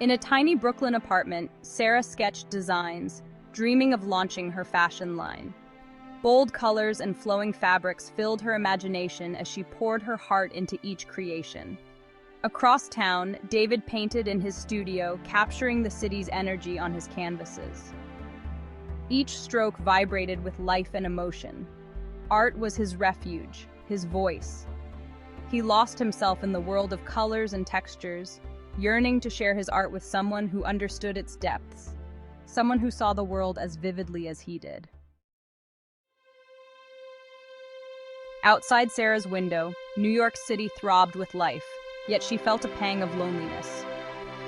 In a tiny Brooklyn apartment, Sarah sketched designs, dreaming of launching her fashion line. Bold colors and flowing fabrics filled her imagination as she poured her heart into each creation. Across town, David painted in his studio, capturing the city's energy on his canvases. Each stroke vibrated with life and emotion. Art was his refuge, his voice. He lost himself in the world of colors and textures, yearning to share his art with someone who understood its depths, someone who saw the world as vividly as he did. Outside Sarah's window, New York City throbbed with life, yet she felt a pang of loneliness.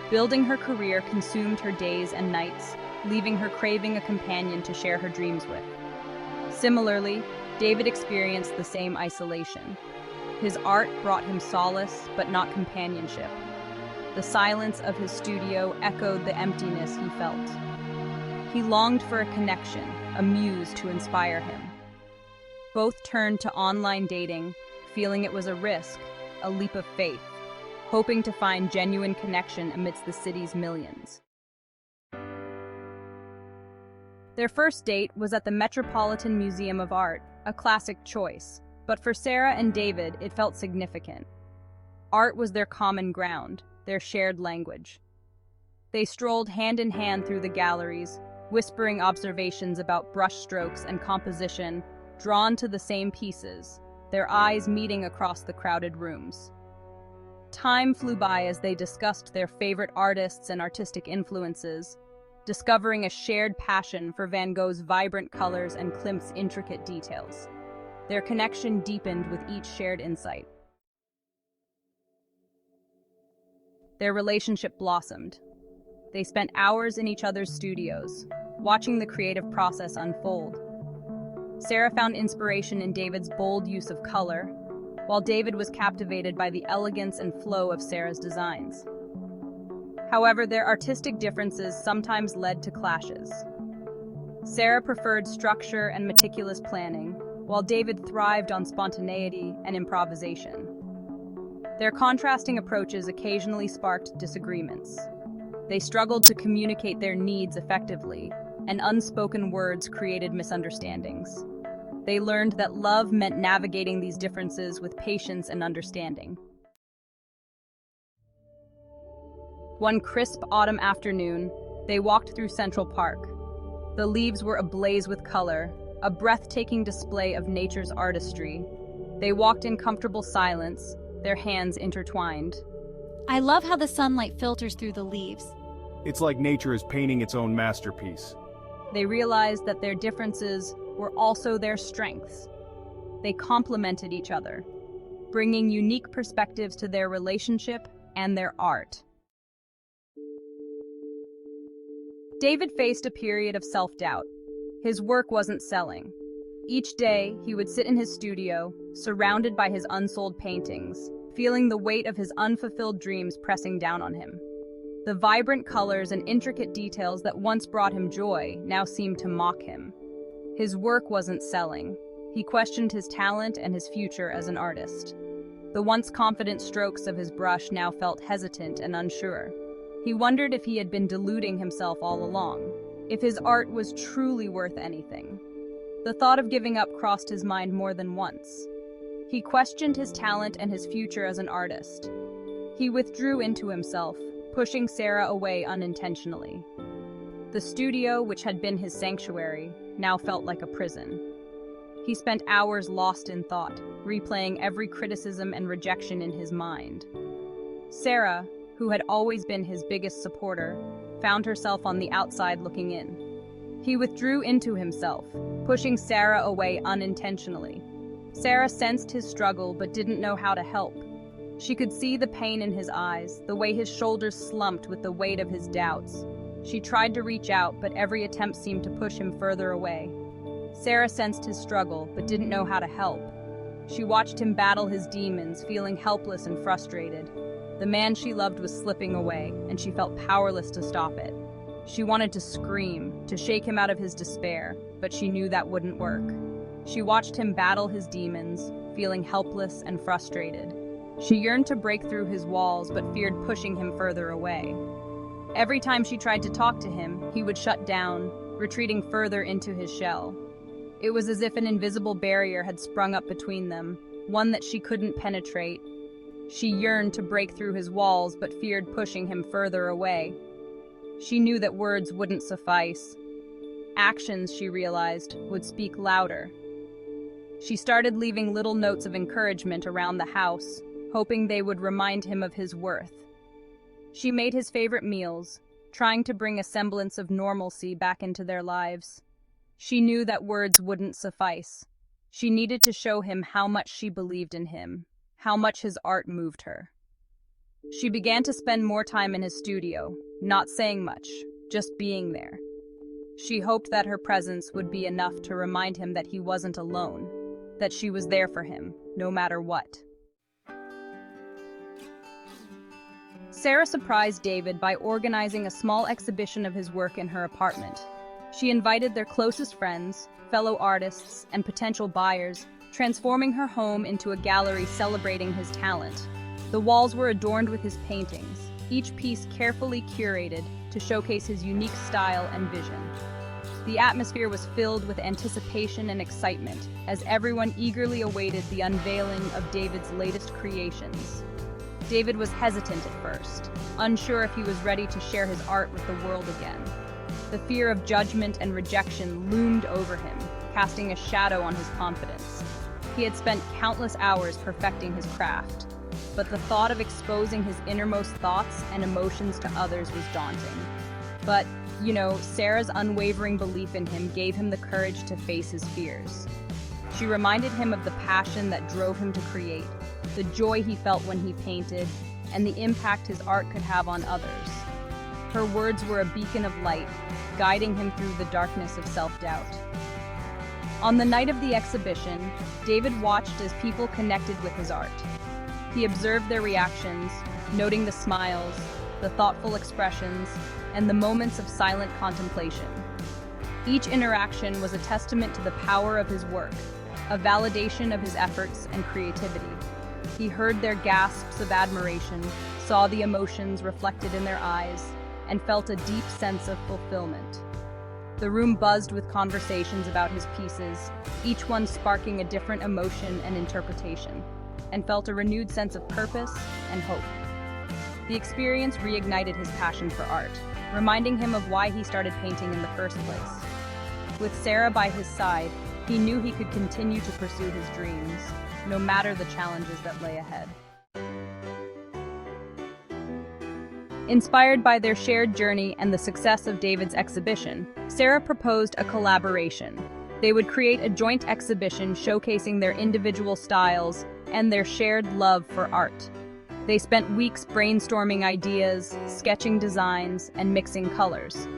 Building her career consumed her days and nights, leaving her craving a companion to share her dreams with. Similarly, David experienced the same isolation. His art brought him solace, but not companionship. The silence of his studio echoed the emptiness he felt. He longed for a connection, a muse to inspire him. Both turned to online dating, feeling it was a risk, a leap of faith, hoping to find genuine connection amidst the city's millions. Their first date was at the Metropolitan Museum of Art, a classic choice, but for Sarah and David, it felt significant. Art was their common ground, their shared language. They strolled hand in hand through the galleries, whispering observations about brushstrokes and composition, drawn to the same pieces, their eyes meeting across the crowded rooms. Time flew by as they discussed their favorite artists and artistic influences, discovering a shared passion for Van Gogh's vibrant colors and Klimt's intricate details. Their connection deepened with each shared insight. Their relationship blossomed. They spent hours in each other's studios, watching the creative process unfold. Sarah found inspiration in David's bold use of color, while David was captivated by the elegance and flow of Sarah's designs. However, their artistic differences sometimes led to clashes. Sarah preferred structure and meticulous planning, while David thrived on spontaneity and improvisation. Their contrasting approaches occasionally sparked disagreements. They struggled to communicate their needs effectively, and unspoken words created misunderstandings. They learned that love meant navigating these differences with patience and understanding. One crisp autumn afternoon, they walked through Central Park. The leaves were ablaze with color, a breathtaking display of nature's artistry. They walked in comfortable silence, their hands intertwined. I love how the sunlight filters through the leaves. It's like nature is painting its own masterpiece. They realized that their differences were also their strengths. They complemented each other, bringing unique perspectives to their relationship and their art. David faced a period of self-doubt. His work wasn't selling. Each day, he would sit in his studio, surrounded by his unsold paintings, feeling the weight of his unfulfilled dreams pressing down on him. The vibrant colors and intricate details that once brought him joy now seemed to mock him. His work wasn't selling. He questioned his talent and his future as an artist. The once confident strokes of his brush now felt hesitant and unsure. He wondered if he had been deluding himself all along, if his art was truly worth anything. The thought of giving up crossed his mind more than once. He questioned his talent and his future as an artist. He withdrew into himself, pushing Sarah away unintentionally. The studio, which had been his sanctuary, now felt like a prison. He spent hours lost in thought, replaying every criticism and rejection in his mind. Sarah, who had always been his biggest supporter, found herself on the outside looking in. He withdrew into himself, pushing Sarah away unintentionally. Sarah sensed his struggle but didn't know how to help. She could see the pain in his eyes, the way his shoulders slumped with the weight of his doubts. She tried to reach out, but every attempt seemed to push him further away. Sarah sensed his struggle but didn't know how to help. She watched him battle his demons, feeling helpless and frustrated. The man she loved was slipping away, and she felt powerless to stop it. She wanted to scream, to shake him out of his despair, but she knew that wouldn't work. She watched him battle his demons, feeling helpless and frustrated. She yearned to break through his walls, but feared pushing him further away. Every time she tried to talk to him, he would shut down, retreating further into his shell. It was as if an invisible barrier had sprung up between them, one that she couldn't penetrate. She yearned to break through his walls, but feared pushing him further away. She knew that words wouldn't suffice. Actions, she realized, would speak louder. She started leaving little notes of encouragement around the house, hoping they would remind him of his worth. She made his favorite meals, trying to bring a semblance of normalcy back into their lives. She knew that words wouldn't suffice. She needed to show him how much she believed in him, how much his art moved her. She began to spend more time in his studio, not saying much, just being there. She hoped that her presence would be enough to remind him that he wasn't alone, that she was there for him, no matter what. Sarah surprised David by organizing a small exhibition of his work in her apartment. She invited their closest friends, fellow artists, and potential buyers, transforming her home into a gallery celebrating his talent. The walls were adorned with his paintings, each piece carefully curated to showcase his unique style and vision. The atmosphere was filled with anticipation and excitement as everyone eagerly awaited the unveiling of David's latest creations. David was hesitant at first, unsure if he was ready to share his art with the world again. The fear of judgment and rejection loomed over him, casting a shadow on his confidence. He had spent countless hours perfecting his craft, but the thought of exposing his innermost thoughts and emotions to others was daunting. But, Sarah's unwavering belief in him gave him the courage to face his fears. She reminded him of the passion that drove him to create, the joy he felt when he painted, and the impact his art could have on others. Her words were a beacon of light, guiding him through the darkness of self-doubt. On the night of the exhibition, David watched as people connected with his art. He observed their reactions, noting the smiles, the thoughtful expressions, and the moments of silent contemplation. Each interaction was a testament to the power of his work, a validation of his efforts and creativity. He heard their gasps of admiration, saw the emotions reflected in their eyes, and felt a deep sense of fulfillment. The room buzzed with conversations about his pieces, each one sparking a different emotion and interpretation, and felt a renewed sense of purpose and hope. The experience reignited his passion for art, reminding him of why he started painting in the first place. With Sarah by his side, he knew he could continue to pursue his dreams, no matter the challenges that lay ahead. Inspired by their shared journey and the success of David's exhibition, Sarah proposed a collaboration. They would create a joint exhibition showcasing their individual styles and their shared love for art. They spent weeks brainstorming ideas, sketching designs, and mixing colors.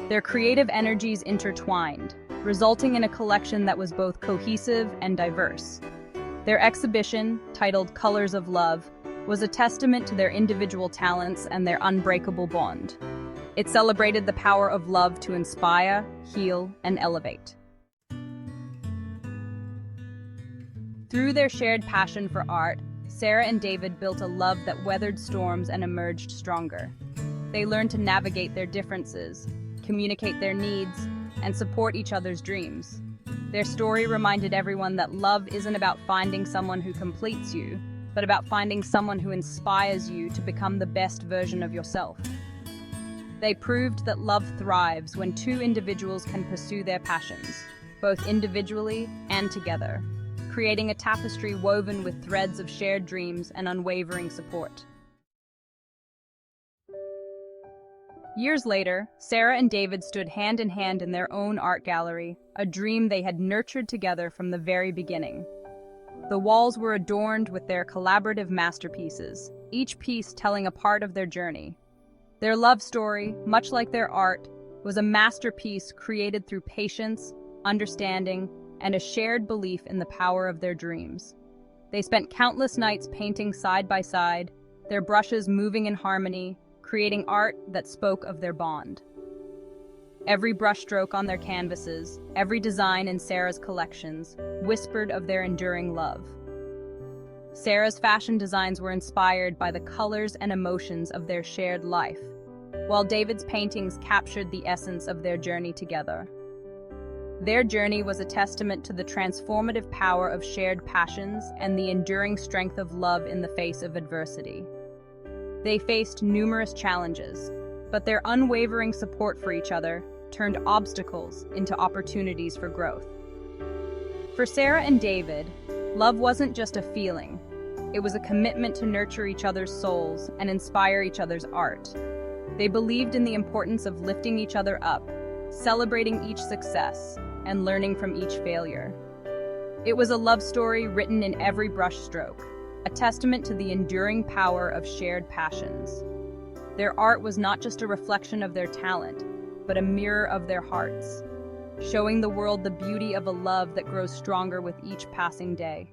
Their creative energies intertwined, resulting in a collection that was both cohesive and diverse. Their exhibition, titled Colors of Love, was a testament to their individual talents and their unbreakable bond. It celebrated the power of love to inspire, heal, and elevate. Through their shared passion for art, Sarah and David built a love that weathered storms and emerged stronger. They learned to navigate their differences, communicate their needs, and support each other's dreams. Their story reminded everyone that love isn't about finding someone who completes you, but about finding someone who inspires you to become the best version of yourself. They proved that love thrives when two individuals can pursue their passions, both individually and together, creating a tapestry woven with threads of shared dreams and unwavering support. Years later, Sarah and David stood hand in hand in their own art gallery, a dream they had nurtured together from the very beginning. The walls were adorned with their collaborative masterpieces, each piece telling a part of their journey. Their love story, much like their art, was a masterpiece created through patience, understanding, and a shared belief in the power of their dreams. They spent countless nights painting side by side, their brushes moving in harmony, creating art that spoke of their bond. Every brushstroke on their canvases, every design in Sarah's collections, whispered of their enduring love. Sarah's fashion designs were inspired by the colors and emotions of their shared life, while David's paintings captured the essence of their journey together. Their journey was a testament to the transformative power of shared passions and the enduring strength of love in the face of adversity. They faced numerous challenges, but their unwavering support for each other turned obstacles into opportunities for growth. For Sarah and David, love wasn't just a feeling. It was a commitment to nurture each other's souls and inspire each other's art. They believed in the importance of lifting each other up, celebrating each success, and learning from each failure. It was a love story written in every brushstroke, a testament to the enduring power of shared passions. Their art was not just a reflection of their talent, but a mirror of their hearts, showing the world the beauty of a love that grows stronger with each passing day.